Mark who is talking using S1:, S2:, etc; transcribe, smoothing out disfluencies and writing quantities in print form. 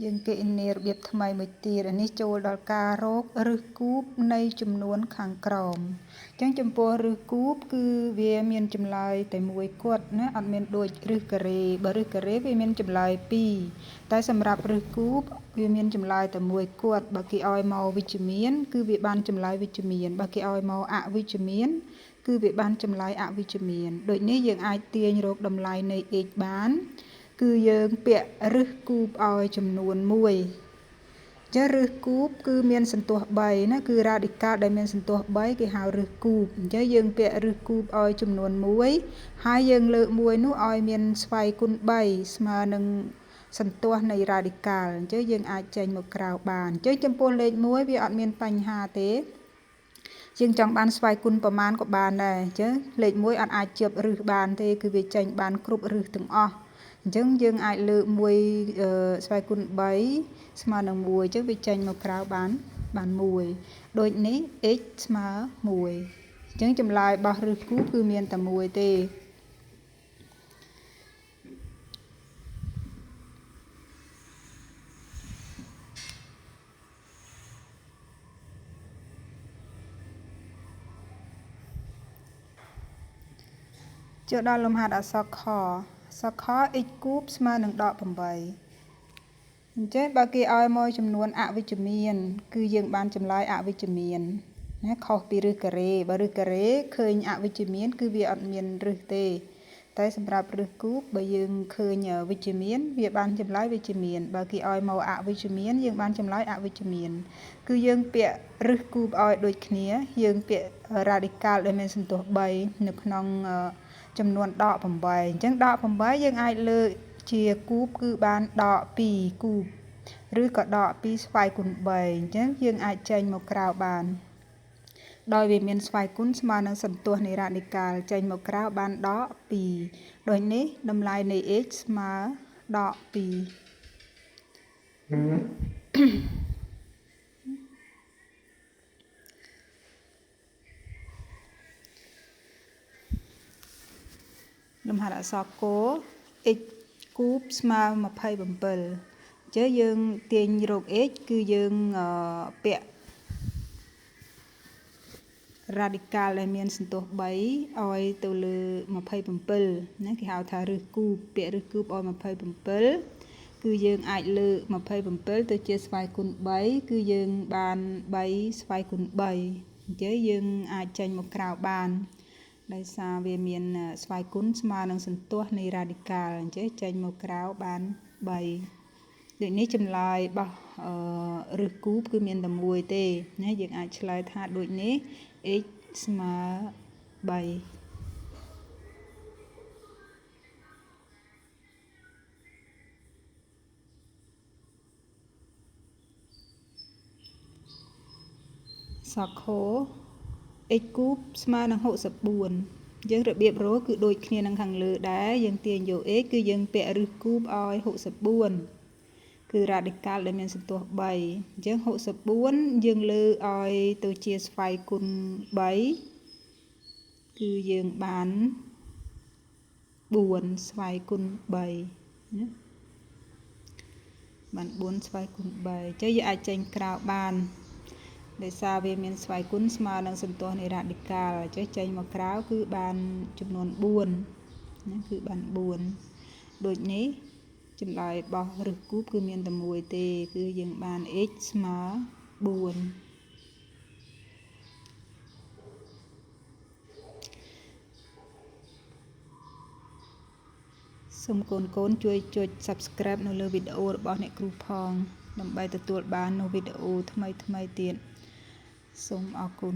S1: យើងគេនេរបៀបថ្មីមួយទៀតអានេះចូលដល់ការរកឫសគូបនៃចំនួនខាងក្រោមអញ្ចឹងចំពោះឫសគូបគឺវាមានចម្លើយតែមួយគត់ណាអត់មានដូចឫសការ៉េបើឫសការ៉េវាមានចម្លើយ2តែសម្រាប់ឫសគូបវាមានចម្លើយតែមួយគត់បើគេឲ្យមកវិជ្ជមានគឺវាបានចម្លើយវិជ្ជមានបើគេឲ្យមកអវិជ្ជមានគឺវាបានចម្លើយអវិជ្ជមានដូចនេះយើងអាចទាញរកតម្លៃនៃ x បានគឺយើងពាក់ឫសគូបឲ្យចំនួន1ចាឫសគូបគឺមានសន្ទុះ3ណាគឺ radical ដែលមានសន្ទុះ3គេហៅឫសគូបអញ្ចឹងយើងពាក់ឫសគូបឲ្យចំនួន1ហើយយើងលើក1នោះឲ្យមានស្វ័យគុណ3ស្មើនឹងសន្ទុះនៃ radical អញ្ចឹងយើងអាចចេញមកក្រៅបានអញ្ចឹងចំពោះលេខ1វាអត់មានបញ្ហាទេយើងចង់បានស្វ័យគុណប្រមាណក៏បានដែរអញ្ចឹងលេខ1អត់អាចជាប់ឫសបានទេគឺវាចេញបានគ្រប់ឫសទាំងអស់អញ្ចឹងយើងអាចលើក1ស្វ័យគុណ3ស្មើនឹង1អញ្ចឹងវាចេញមកក្រៅបាន1ដូចនេះ x ស្មើ1អញ្ចឹងចម្លើយរបស់ឫសគូគឺមានតែ1ទេចូលដល់លំហាត់អក្សរខx គូបស្មើនឹងដក8អញ្ចឹងបើគេឲ្យមកចំនួនអវិជ្ជមានគឺយើងបានចម្លើយអវិជ្ជមានណាខុសពីឫសការ៉េបើឫសការ៉េឃើញអវិជ្ជមានគឺវាអត់មានឫសទេតែសម្រាប់ឫសគូបបើយើងឃើញវិជ្ជមានវាបានចម្លើយវិជ្ជមានបើគេឲ្យមកអវិជ្ជមានយើងបានចម្លើយអវិជ្ជមានគឺយើងពាក់ឫសគូបឲ្យដូចគ្នាយើងពាក់ radical ដែលមានសន្ទុះ3នៅក្នុងចំនួនដក8អញ្ចឹងដក8យើងអាចលើកជាគូបគឺបានដក2គូបឬក៏ដក2ស្វ័យគុណ3អញ្ចឹងយើងអាចចេញមកក្រៅបានដោយវាមានស្វ័យគុណស្មើនឹងសន្ទុះនៃ radical ចេញមកក្រៅបានដក2ដូចនេះតម្លៃនៃ x ស្មើដក2លំហាត់អក្សរក x គូបស្មើ27អញ្ចឹងយើងទាញរក x គឺយើងពាក់ radical ដែលមានសន្ទុះ3ឲ្យទៅលើ27ណាគេហៅថាឫសគូបពាក់ឫសគូបឲ្យ27គឺយើងអាចលើក27ទៅជាស្វ័យគុណ3គឺយើងបាន3ស្វ័យគុណ3អញ្ចឹងយើងអាចចេញមកក្រៅបានដោយសារវាមានស្វ័យគុណស្មើនឹងសន្ទុះនៃ radical អញ្ចឹងចេញមកក្រៅបាន3ដូចនេះចម្លើយរបស់ឫសគូបគឺមានតែ1ទេណាយើងអាចឆ្លើយថាដូចនេះ x ស្មើ3សកខx គូបស្មើនឹង64យើងរបៀបរកគឺដូចគ្នានឹងខាងលើដែរយើងទាញយក x គឺយើងពាក់ឫសគូបឲ្យ64គឺ radical ដែលមានសន្ទុះ3អញ្ចឹង64យើងលើឲ្យទៅជាស្វ័យគុណ3គឺយើងបាន4ស្វ័យគុណ3ណាបាន4ស្វ័យគុណ3អញ្ចឹងយើងអាចចេញក្រៅបានដោយសារវាមានស្វ័យគុណស្មើនឹងសន្ទុះនៃ radical អញ្ចឹងចេញមកក្រៅគឺបានចំនួន4ណាគឺបាន4ដូចនេះចម្លើយរបស់ឫសគូបគឺមានតែមួយទេគឺយើងបាន x ស្មើ4សូមកូនជួយចុច Subscribe នៅលើវីដេអូរបស់អ្នកគ្រូផងដើម្បីទទួលបាននូវវីដេអូថ្មីទៀតសូមអរគុណ